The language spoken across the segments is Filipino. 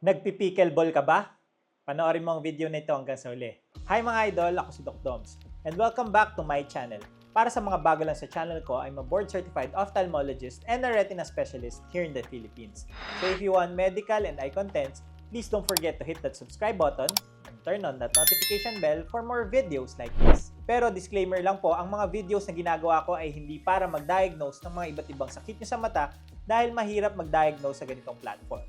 Nagpi-pickleball ka ba? Panoorin mo ang video na ito hanggang sa huli. Hi mga idol, ako si Doc Doms. And welcome back to my channel. Para sa mga bago lang sa channel ko, I'm a board-certified ophthalmologist and a retina specialist here in the Philippines. So if you want medical and eye contents, please don't forget to hit that subscribe button and turn on that notification bell for more videos like this. Pero disclaimer lang po, ang mga videos na ginagawa ko ay hindi para mag-diagnose ng mga iba't ibang sakit nyo sa mata dahil mahirap mag-diagnose sa ganitong platform.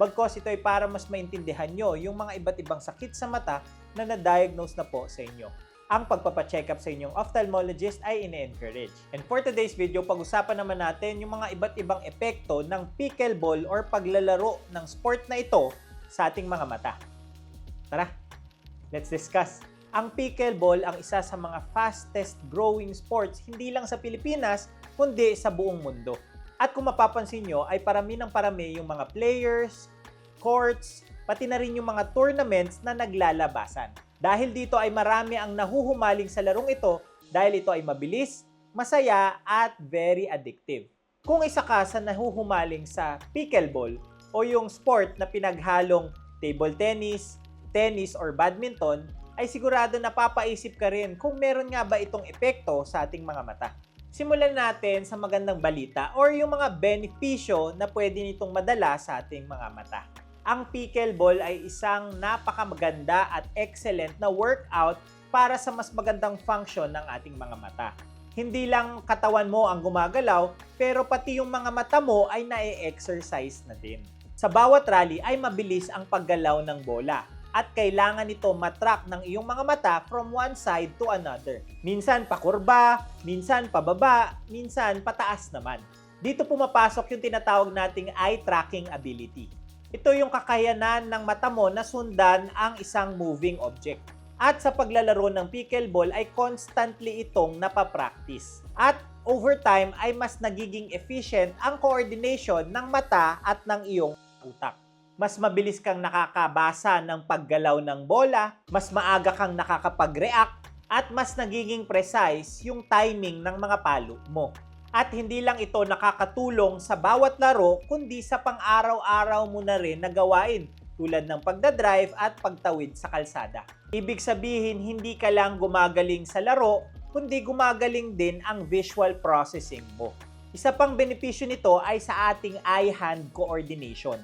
Bagkos ito ay para mas maintindihan nyo yung mga iba't ibang sakit sa mata na na-diagnose na po sa inyo. Ang pagpapacheck up sa inyong ophthalmologist ay ine-encourage. And for today's video, pag-usapan naman natin yung mga iba't ibang epekto ng pickleball or paglalaro ng sport na ito sa ating mga mata. Tara, let's discuss. Ang pickleball ang isa sa mga fastest growing sports hindi lang sa Pilipinas, kundi sa buong mundo. At kung mapapansin nyo, ay parami ng parami yung mga players, courts, pati na rin yung mga tournaments na naglalabasan. Dahil dito ay marami ang nahuhumaling sa larong ito dahil ito ay mabilis, masaya, at very addictive. Kung isa ka sa nahuhumaling sa pickleball o yung sport na pinaghalong table tennis, tennis, or badminton, ay sigurado napapaisip ka rin kung meron nga ba itong epekto sa ating mga mata. Simulan natin sa magandang balita or yung mga benepisyo na pwede nitong madala sa ating mga mata. Ang pickleball ay isang napakamaganda at excellent na workout para sa mas magandang function ng ating mga mata. Hindi lang katawan mo ang gumagalaw, pero pati yung mga mata mo ay na-exercise na din. Sa bawat rally ay mabilis ang paggalaw ng bola at kailangan ito matrack ng iyong mga mata from one side to another. Minsan pakurba, minsan pababa, minsan pataas naman. Dito pumapasok yung tinatawag nating eye tracking ability. Ito yung kakayanan ng mata mo na sundan ang isang moving object. At sa paglalaro ng pickleball ay constantly itong napapractice. At over time ay mas nagiging efficient ang coordination ng mata at ng iyong utak. Mas mabilis kang nakakabasa ng paggalaw ng bola, mas maaga kang nakakapag-react, at mas nagiging precise yung timing ng mga palo mo. At hindi lang ito nakakatulong sa bawat laro, kundi sa pang-araw-araw mo na rin na gawain, tulad ng pagdadrive at pagtawid sa kalsada. Ibig sabihin, hindi ka lang gumagaling sa laro, kundi gumagaling din ang visual processing mo. Isa pang benepisyo nito ay sa ating eye-hand coordination.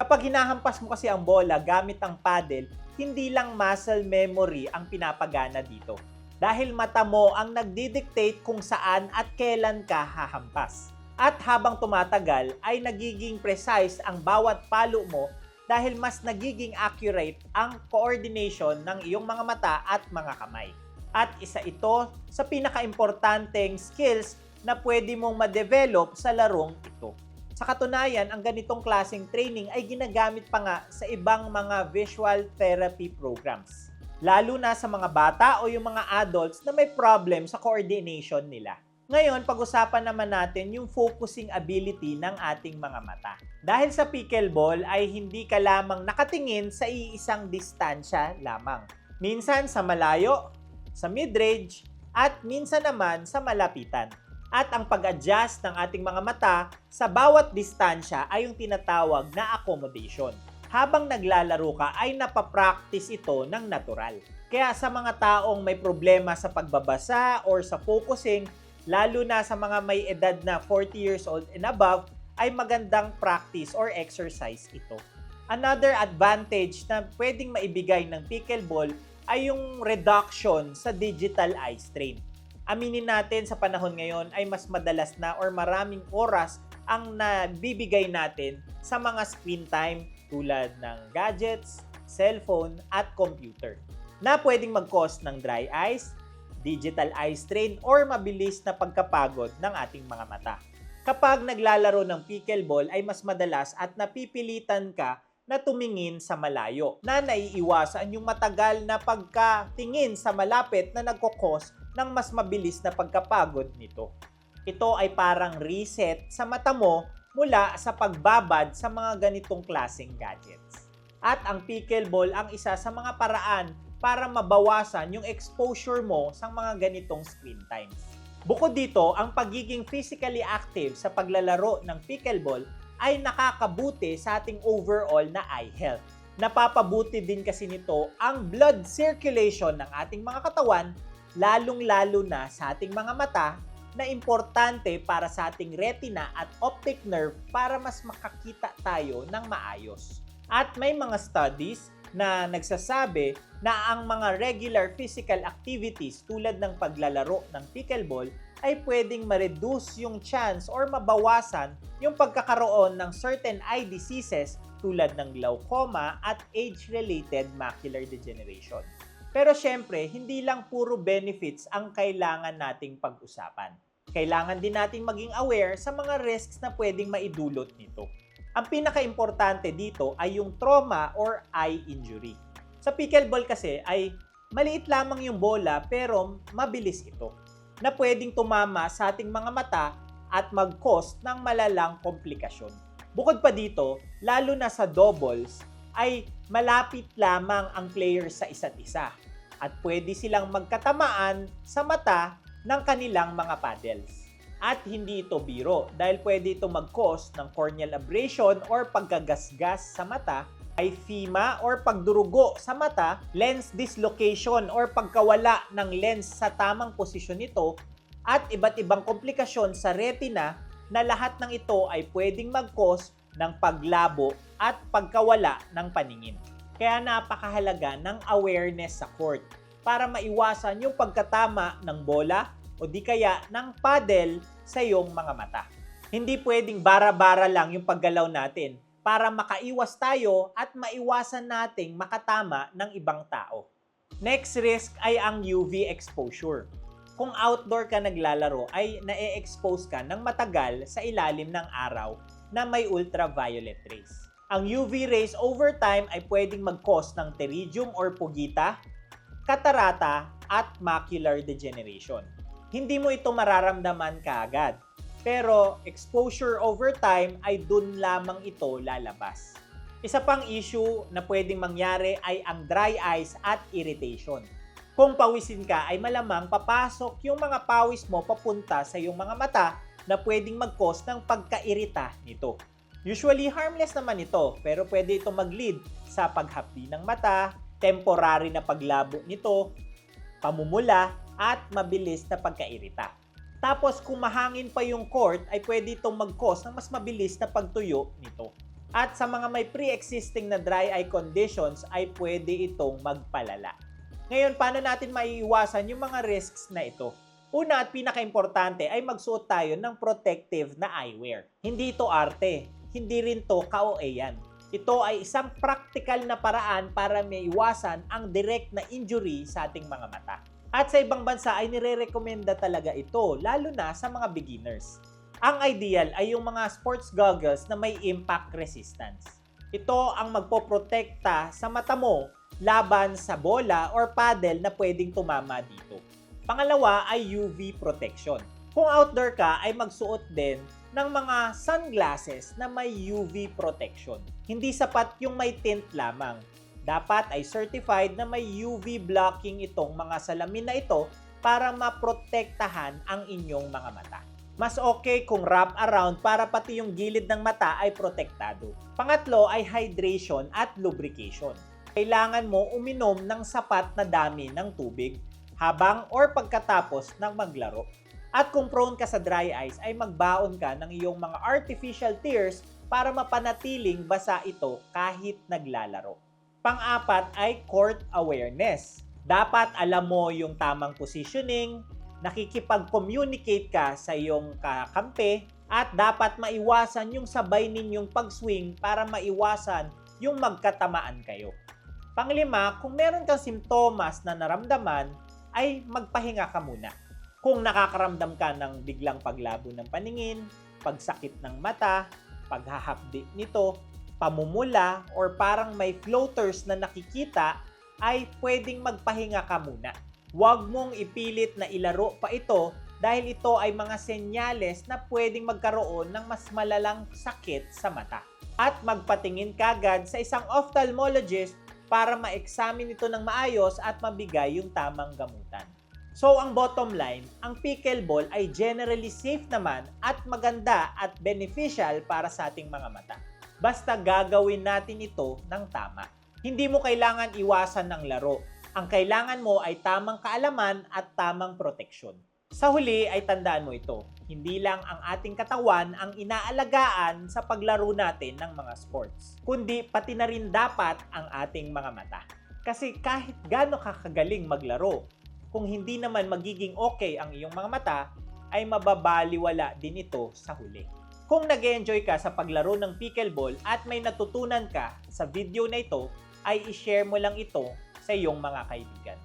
Kapag hinahampas mo kasi ang bola gamit ang paddle, hindi lang muscle memory ang pinapagana dito. Dahil mata mo ang nagdidictate kung saan at kailan ka hahampas. At habang tumatagal ay nagiging precise ang bawat palo mo dahil mas nagiging accurate ang coordination ng iyong mga mata at mga kamay. At isa ito sa pinaka-importanteng skills na pwede mong ma-develop sa larong ito. Sa katunayan, ang ganitong klaseng training ay ginagamit pa nga sa ibang mga visual therapy programs. Lalo na sa mga bata o yung mga adults na may problem sa coordination nila. Ngayon, pag-usapan naman natin yung focusing ability ng ating mga mata. Dahil sa pickleball ay hindi ka lamang nakatingin sa iisang distansya lamang. Minsan sa malayo, sa mid-range, at minsan naman sa malapitan. At ang pag-adjust ng ating mga mata sa bawat distansya ay yung tinatawag na accommodation. Habang naglalaro ka ay napapractice ito ng natural. Kaya sa mga taong may problema sa pagbabasa or sa focusing, lalo na sa mga may edad na 40 years old and above, ay magandang practice or exercise ito. Another advantage na pwedeng maibigay ng pickleball ay yung reduction sa digital eye strain. Aminin natin sa panahon ngayon ay mas madalas na or maraming oras ang nabibigay natin sa mga screen time tulad ng gadgets, cellphone, at computer na pwedeng mag-cause ng dry eyes, digital eye strain, or mabilis na pagkapagod ng ating mga mata. Kapag naglalaro ng pickleball ay mas madalas at napipilitan ka na tumingin sa malayo na naiiwasan yung matagal na pagkatingin sa malapit na nagkukos ng mas mabilis na pagkapagod nito. Ito ay parang reset sa mata mo mula sa pagbabad sa mga ganitong klaseng gadgets. At ang pickleball ang isa sa mga paraan para mabawasan yung exposure mo sa mga ganitong screen times. Bukod dito, ang pagiging physically active sa paglalaro ng pickleball ay nakakabuti sa ating overall na eye health. Napapabuti din kasi nito ang blood circulation ng ating mga katawan, lalong-lalo na sa ating mga mata, na importante para sa ating retina at optic nerve para mas makakita tayo ng maayos. At may mga studies na nagsasabi na ang mga regular physical activities tulad ng paglalaro ng pickleball ay pwedeng ma-reduce yung chance or mabawasan yung pagkakaroon ng certain eye diseases tulad ng glaucoma at age-related macular degeneration. Pero syempre, hindi lang puro benefits ang kailangan nating pag-usapan. Kailangan din nating maging aware sa mga risks na pwedeng maidulot nito. Ang pinaka-importante dito ay yung trauma or eye injury. Sa pickleball kasi ay maliit lamang yung bola pero mabilis ito na pwedeng tumama sa ating mga mata at mag-cause ng malalang komplikasyon. Bukod pa dito, lalo na sa doubles, ay malapit lamang ang players sa isa't isa at pwede silang magkatamaan sa mata ng kanilang mga paddles. At hindi ito biro dahil pwede ito mag-cause ng corneal abrasion or pagkagasgas sa mata, hyphema or pagdurugo sa mata, lens dislocation or pagkawala ng lens sa tamang posisyon nito, at iba't ibang komplikasyon sa retina na lahat ng ito ay pwedeng mag-cause ng paglabo at pagkawala ng paningin. Kaya napakahalaga ng awareness sa court para maiwasan yung pagkatama ng bola o di kaya ng paddle sa iyong mga mata. Hindi pwedeng bara-bara lang yung paggalaw natin para makaiwas tayo at maiwasan nating makatama ng ibang tao. Next risk ay ang UV exposure. Kung outdoor ka naglalaro ay na-expose ka ng matagal sa ilalim ng araw na may ultraviolet rays. Ang UV rays over time ay pwedeng mag-cause ng pterygium or pugita, katarata at macular degeneration. Hindi mo ito mararamdaman kaagad, pero exposure over time ay dun lamang ito lalabas. Isa pang issue na pwedeng mangyari ay ang dry eyes at irritation. Kung pawisin ka ay malamang papasok yung mga pawis mo papunta sa iyong mga mata na pwedeng mag-cause ng pagkairita nito. Usually harmless naman ito pero pwede ito mag-lead sa paghapdi ng mata, temporary na paglabo nito, pamumula at mabilis na pagkairita. Tapos kung mahangin pa yung court ay pwede itong mag-cause ng mas mabilis na pagtuyo nito. At sa mga may pre-existing na dry eye conditions ay pwede itong magpalala. Ngayon, paano natin maiiwasan yung mga risks na ito? Una at pinaka-importante ay magsuot tayo ng protective na eyewear. Hindi ito arte, hindi rin to ka-OA-yan. Ito ay isang practical na paraan para maiwasan ang direct na injury sa ating mga mata. At sa ibang bansa ay nire-recommenda talaga ito, lalo na sa mga beginners. Ang ideal ay yung mga sports goggles na may impact resistance. Ito ang magpoprotekta sa mata mo laban sa bola or paddle na pwedeng tumama dito. Pangalawa ay UV protection. Kung outdoor ka ay magsuot din ng mga sunglasses na may UV protection. Hindi sapat yung may tint lamang. Dapat ay certified na may UV blocking itong mga salamin na ito para maprotektahan ang inyong mga mata. Mas okay kung wrap around para pati yung gilid ng mata ay protektado. Pangatlo ay hydration at lubrication. Kailangan mo uminom ng sapat na dami ng tubig habang or pagkatapos ng maglaro. At kung prone ka sa dry eyes ay magbaon ka ng iyong mga artificial tears para mapanatiling basa ito kahit naglalaro. Pang-apat ay court awareness. Dapat alam mo yung tamang positioning, nakikipag-communicate ka sa iyong kakampi, at dapat maiwasan yung sabay ninyong pag-swing para maiwasan yung magkatamaan kayo. Panglima, kung meron kang simptomas na naramdaman, ay magpahinga ka muna. Kung nakakaramdam ka ng biglang paglabo ng paningin, pagsakit ng mata, paghahapdi nito, pamumula, or parang may floaters na nakikita, ay pwedeng magpahinga ka muna. Huwag mong ipilit na ilaro pa ito dahil ito ay mga senyales na pwedeng magkaroon ng mas malalang sakit sa mata. At magpatingin kagad sa isang ophthalmologist para ma-examine ito ng maayos at mabigay yung tamang gamutan. So ang bottom line, ang pickleball ay generally safe naman at maganda at beneficial para sa ating mga mata. Basta gagawin natin ito ng tama. Hindi mo kailangan iwasan ng laro. Ang kailangan mo ay tamang kaalaman at tamang proteksyon. Sa huli ay tandaan mo ito, hindi lang ang ating katawan ang inaalagaan sa paglaro natin ng mga sports, kundi pati na rin dapat ang ating mga mata. Kasi kahit gaano kakagaling maglaro, kung hindi naman magiging okay ang iyong mga mata, ay mababaliwala din ito sa huli. Kung nag-enjoy ka sa paglaro ng pickleball at may natutunan ka sa video na ito, ay i-share mo lang ito sa iyong mga kaibigan.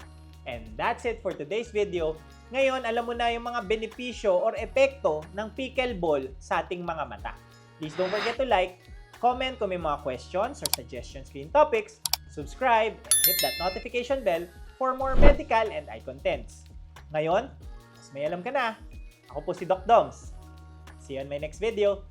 And that's it for today's video. Ngayon, alam mo na yung mga benepisyo or epekto ng pickleball sa ating mga mata. Please don't forget to like, comment kung may mga questions or suggestions for topics, subscribe, and hit that notification bell for more medical and eye contents. Ngayon, mas may alam ka na. Ako po si Doc Doms. See you on my next video.